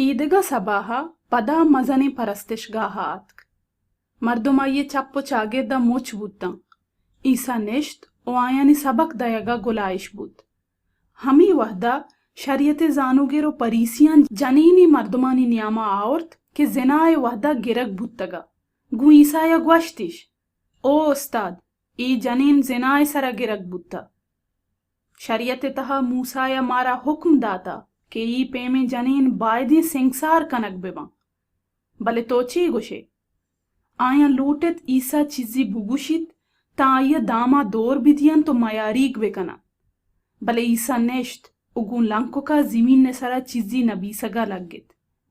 ఈదగా సబాహ పదా మజని పరస్తishగాహ ఆత్క్ మర్దుమయ్యే చప్పు చాగేద్ద మోచ్ బూద్దాం ఈసా నెష్ట్ ఓ ఆయని సబక్ దయగా గులాయిష్ బూద్ హమీ వహదా शरीयत जानूगेरो परीसियान जनीनी मर्दमानी नियामा आवर्त के जिनाए वहदा गिरक भुत्तगा गु ईसाया ग्वाश्तिश ओ उस्ताद ई जनीन जिनाए सरा गिरक भुत्ता शरीयत तहा मूसाया मारा हुक्म दाता के ई पेमे जनीन बायदी सिंगसार कनक बिवा बले तोची गुशे आया लूटेत ईसा चीजी बुगुशित ता आया दामा दौर बिदियन तो मयारीग बेकना बले ईसा नेश्त उगुन लंको का ज़मीन ने सारा चीज़ी नबी सगा लगित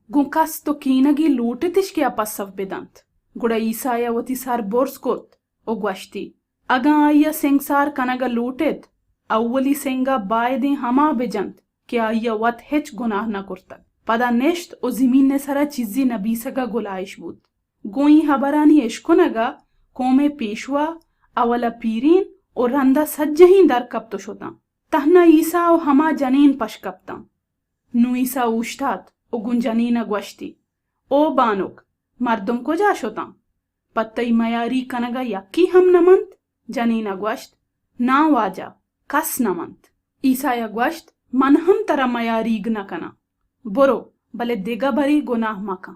गुंकास तो कीनगी लूटतिश के अपसव बेदंत गुड़ा ईसाया वती सार बोर्स कोत ओ ग्वाश्ती अगा आया सेंगसार कनगा लूटेत अव्वली सेंगा बायदे हमा बेजंत के आया वत हेच गुनाह न कुर्तक पदा नेश्त ओ ज़मीन ने सारा चीज़ी नबी सगा गुलाइश बूद गोई हबरानी इश्कुनगा कोमे पेशवा अवला पीरीन और रंदा सज्जहीं दर कब तो शोता तहना ईसा ओ हमा जनीन पशकप्ता नु ईसा उश्तात ओ गुन जनीना ग्वश्ती ओ बानुक मर्दम को जाशोता पत्तई मयारी कनगा यक्की हम नमंत जनीना ग्वश्त ना वाजा कस नमंत ईसा या ग्वश्त मन हम तरा मयारीग न कना बोरो बले देगा भरी गुनाह मका